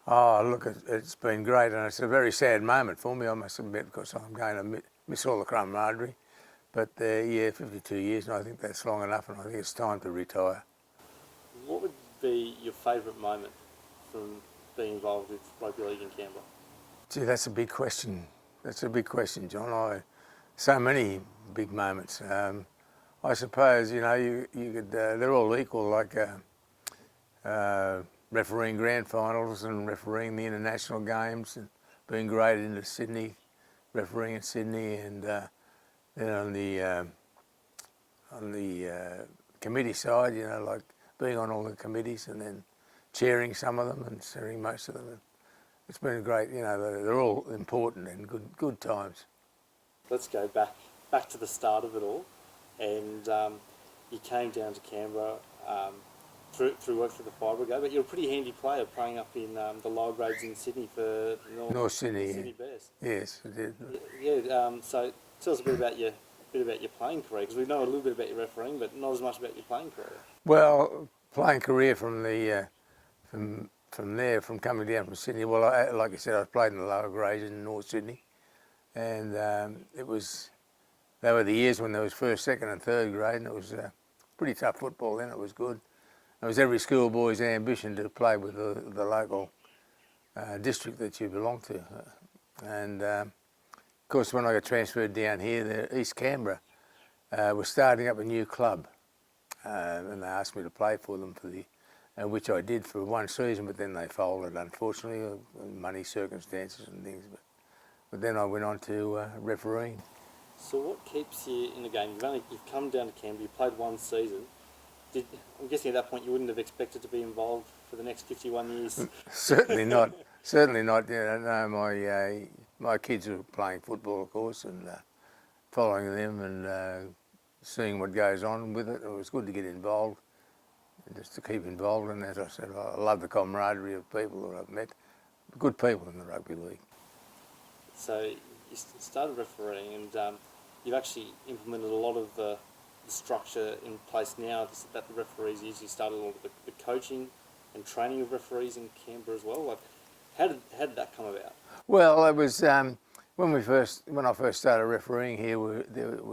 Oh, look, it's been great, and it's a very sad moment for me, I must admit, because I'm going to miss all the camaraderie. But yeah, 52 years, and I think that's long enough, and I think it's time to retire. What would be your favourite moment from being involved with rugby league in Canberra? Gee, that's a big question. That's a big question, John. So many big moments. I suppose, you could. They're all equal, like refereeing grand finals and refereeing the international games and being graded into Sydney, refereeing in Sydney, and then on the committee side, like being on all the committees and then chairing some of them and chairing most of them. And it's been great. They're all important and good times. Let's go back to the start of it all, and you came down to Canberra through work for the Fire Brigade, but you're a pretty handy player playing up in the lower grades in Sydney for North Sydney. Sydney Bears. Yes, I did. Yeah. So tell us a bit about your playing career, because we know a little bit about your refereeing, but not as much about your playing career. Well, playing career from coming down from Sydney. Well, like I said, I played in the lower grades in North Sydney, and they were the years when there was first, second, and third grade, and it was pretty tough football then. It was good. It was every schoolboy's ambition to play with the local district that you belong to, and of course, when I got transferred down here, East Canberra was starting up a new club, and they asked me to play for them which I did for one season, but then they folded, unfortunately, money circumstances and things. But then I went on to refereeing. So what keeps you in the game? You've come down to Canberra, you played one season. I'm guessing at that point you wouldn't have expected to be involved for the next 51 years? Certainly not. Certainly not. No, my kids were playing football, of course, and following them and seeing what goes on with it. It was good to get involved, and just to keep involved. And as I said, I love the camaraderie of people that I've met. Good people in the rugby league. So you started refereeing, and you've actually implemented a lot of the structure in place now that the referees usually started all the coaching and training of referees in Canberra as well. Like, how did that come about? Well, it was when I first started refereeing here. It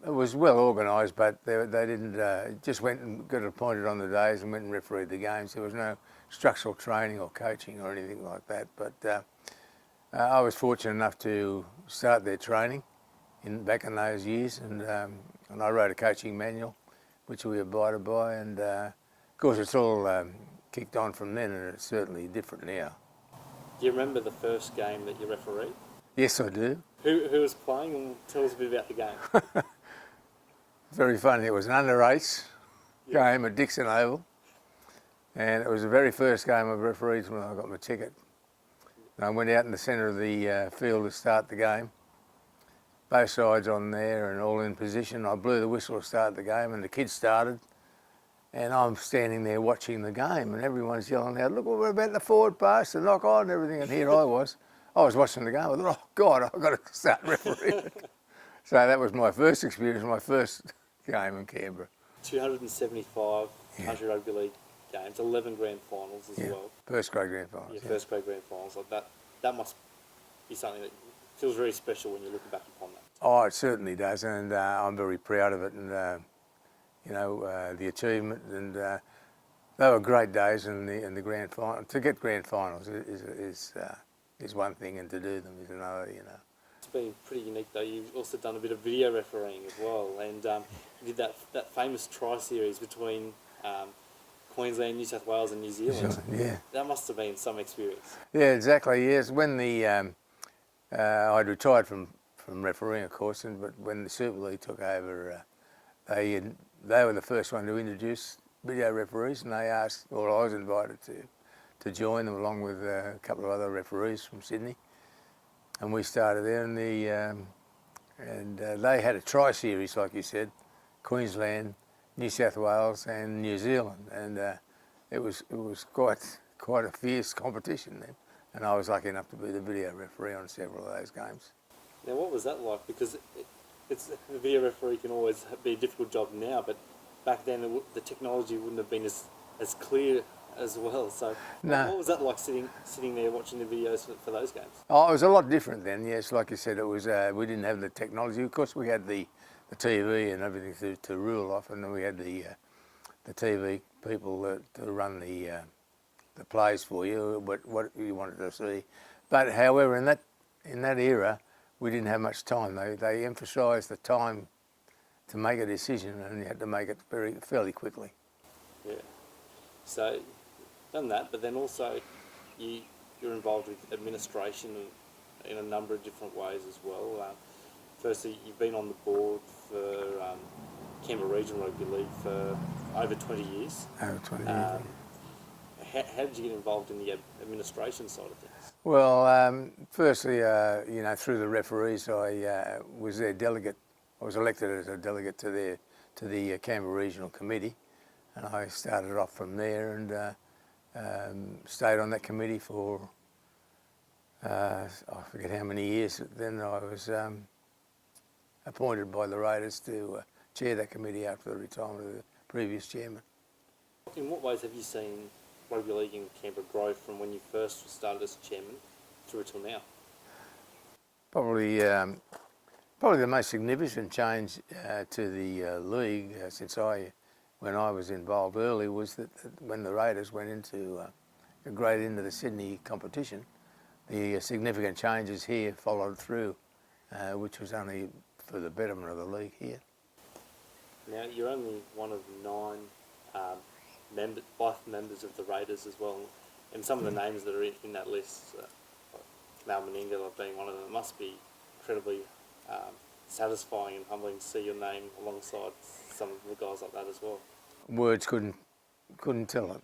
was well organised, but they didn't just went and got appointed on the days and went and refereed the games. There was no structural training or coaching or anything like that. But I was fortunate enough to start their training back in those years, and I wrote a coaching manual, which we abided by, and of course it's all kicked on from then, and it's certainly different now. Do you remember the first game that you refereed? Yes, I do. Who was playing, and tell us a bit about the game. Very funny. It was an under-8s game at Dixon Oval, and it was the very first game I've refereed when I got my ticket. And I went out in the centre of the field to start the game. Both sides on there and all in position. I blew the whistle to start the game, and the kids started, and I'm standing there watching the game, and everyone's yelling out, "Look, we're about the forward pass, the knock on," and everything. And here I was watching the game. I thought, "Oh God, I've got to start refereeing." So that was my first experience, my first game in Canberra. 275 country rugby league games, 11 grand finals as well. First grade grand finals. Yeah, first grade grand finals. Like that must be something that feels very special when you're looking back upon that. Oh, it certainly does, and I'm very proud of it, and the achievement, and they were great days in the grand final. To get grand finals is one thing, and to do them is another. It's been pretty unique though. You've also done a bit of video refereeing as well, and you did that famous tri-series between Queensland, New South Wales and New Zealand. Yeah. That must have been some experience. Yeah, exactly, yes. When I'd retired from refereeing, of course, but when the Super League took over, they were the first one to introduce video referees, and they asked, or I was invited to join them along with a couple of other referees from Sydney. And we started there, and they had a tri-series, like you said, Queensland, New South Wales and New Zealand, and it was quite a fierce competition then, and I was lucky enough to be the video referee on several of those games. Now, what was that like? Because the video referee can always be a difficult job now, but back then the technology wouldn't have been as clear as well. So No. what was that like sitting there watching the videos for those games? Oh, it was a lot different then. Yes, like you said, it was. We didn't have the technology. Of course, we had the TV and everything to rule off, and then we had the TV people to run the plays for you, what you wanted to see. But however, in that era, we didn't have much time. They emphasised the time to make a decision, and you had to make it fairly quickly. Yeah. So done that, but then also you're involved with administration in a number of different ways as well. Firstly, you've been on the board for Canberra Regional Rugby League for over 20 years. Over 20 years. How did you get involved in the administration side of things? Well, firstly, through the referees, I was their delegate. I was elected as a delegate to the Canberra Regional Committee, and I started off from there and stayed on that committee for I forget how many years. Then I was appointed by the Raiders to chair that committee after the retirement of the previous chairman. In what ways have you seen rugby league in Canberra grow from when you first started as chairman through till now? Probably the most significant change to the league when I was involved early was that when the Raiders went into the Sydney competition, the significant changes here followed through, which was only for the betterment of the league here. Now you're only one of 9 members of the Raiders as well, and some of the names that are in that list, Mal Meninga being one of them, must be incredibly satisfying and humbling to see your name alongside some of the guys like that as well. Words couldn't tell it.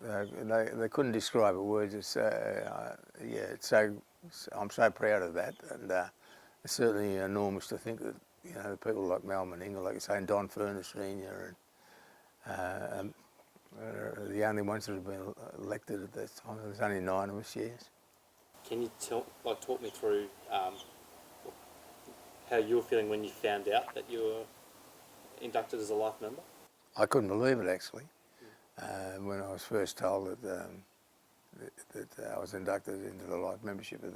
They couldn't describe it. Words. It's I'm so proud of that, and it's certainly enormous to think that people like Mal Meninga, like you say, and Don Furness Senior, and the only ones that have been elected at that time. There's only 9 of us. Yes. Can you talk me through how you were feeling when you found out that you were inducted as a life member? I couldn't believe it actually. When I was first told that I was inducted into the life membership of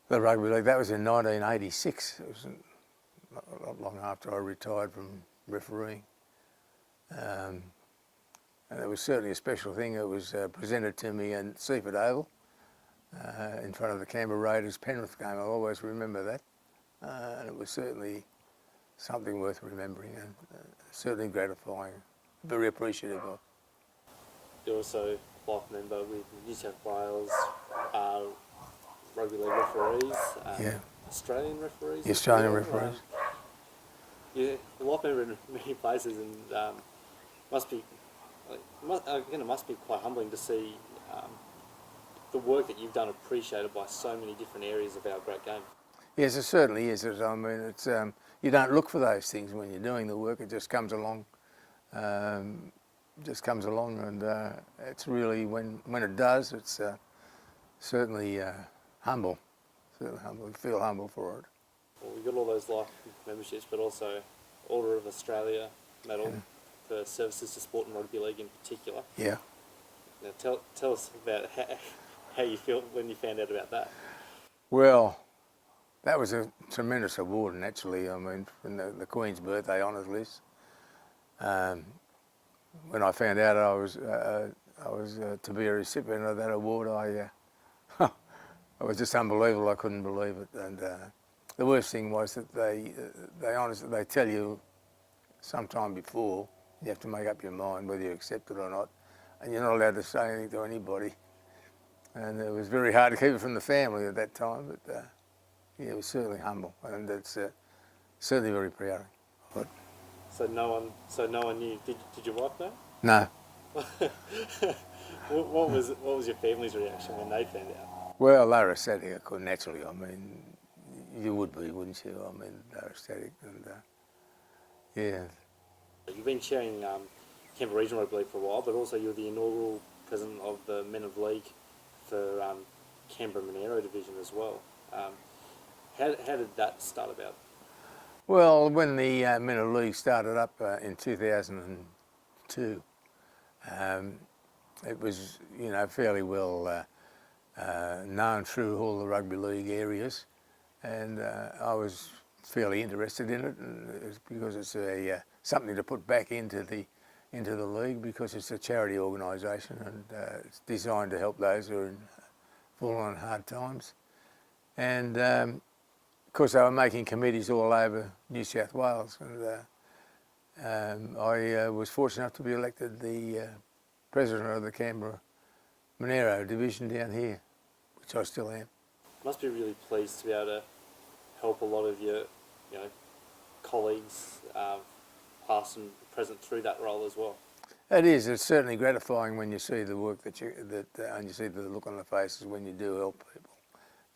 the rugby league. That was in 1986. It was not long after I retired from refereeing. And it was certainly a special thing. It was presented to me in Seaford Oval in front of the Canberra Raiders Penrith game. I'll always remember that. And it was certainly something worth remembering and certainly gratifying. Very appreciative of. You're also a life member with New South Wales rugby league referees, Australian referees. The Australian referees. You're a life member in many places, and it must be quite humbling to see the work that you've done appreciated by so many different areas of our great game. Yes, it certainly is. I mean, it's you don't look for those things when you're doing the work. It just comes along. And it's really when it does, it's certainly humble. Certainly humble. You feel humble for it. Well, we've got all those life memberships, but also Order of Australia medal for services to sport and rugby league in particular. Yeah. Now tell us about how you feel when you found out about that. Well, that was a tremendous award, naturally. I mean, from the Queen's Birthday Honours List. When I found out I was to be a recipient of that award, it was just unbelievable. I couldn't believe it. And the worst thing was that they tell you sometime before. You have to make up your mind whether you accept it or not, and you're not allowed to say anything to anybody. And it was very hard to keep it from the family at that time. But it was certainly humble, and it's certainly very proud. So no one knew. Did your wife know? No. What was your family's reaction when they found out? Well, they were ecstatic, naturally. I mean, you would be, wouldn't you? I mean, they were ecstatic, and yeah. You've been chairing Canberra Regional Rugby League for a while, but also you're the inaugural president of the Men of League for Canberra Monero Division as well. How did that start about? Well, when the Men of League started up in 2002, it was, you know, fairly well known through all the rugby league areas, and I was fairly interested in it, and it's because it's something to put back into the league, because it's a charity organisation, and it's designed to help those who are fallen on hard times. And of course, they were making committees all over New South Wales, and I was fortunate enough to be elected the president of the Canberra Monero division down here, which I still am. Must be really pleased to be able to help a lot of your, colleagues, past and present, through that role as well. It is. It's certainly gratifying when you see the work and you see the look on their faces when you do help people.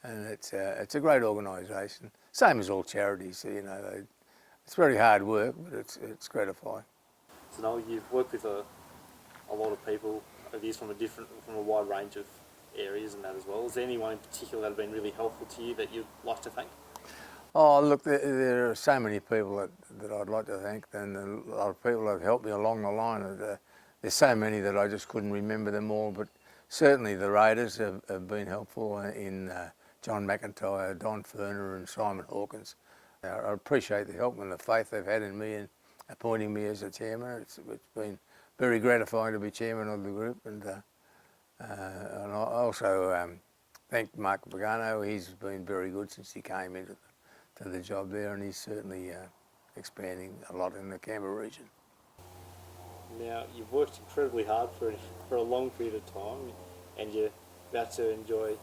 And it's a great organisation. Same as all charities, you know. It's very hard work, but it's gratifying. So Noel, you've worked with a lot of people over the years from a wide range of areas and that as well. Is there anyone in particular that have been really helpful to you that you'd like to thank? Oh, look, there are so many people that I'd like to thank, and a lot of people have helped me along the line. There's so many that I just couldn't remember them all, but certainly the Raiders have been helpful in John McIntyre, Don Ferner and Simon Hawkins. I appreciate the help and the faith they've had in me in appointing me as a chairman. It's been very gratifying to be chairman of the group, and I also thank Mark Pagano. He's been very good since he came into the job there, and he's certainly expanding a lot in the Canberra region. Now, you've worked incredibly hard for a long period of time, and you're about to enjoy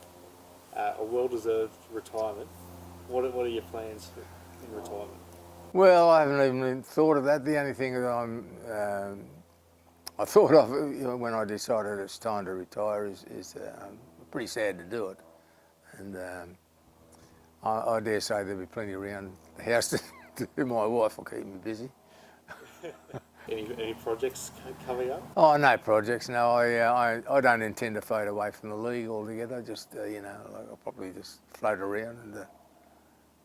a well-deserved retirement. What are your plans in retirement? Well, I haven't even thought of that. The only thing that I thought of when I decided it's time to retire is pretty sad to do it, and I dare say there'll be plenty around the house to do. My wife will keep me busy. Any projects coming up? Oh, no projects. No, I don't intend to fade away from the league altogether. Just I'll probably just float around and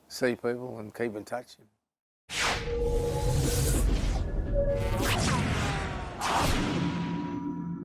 see people and keep in touch.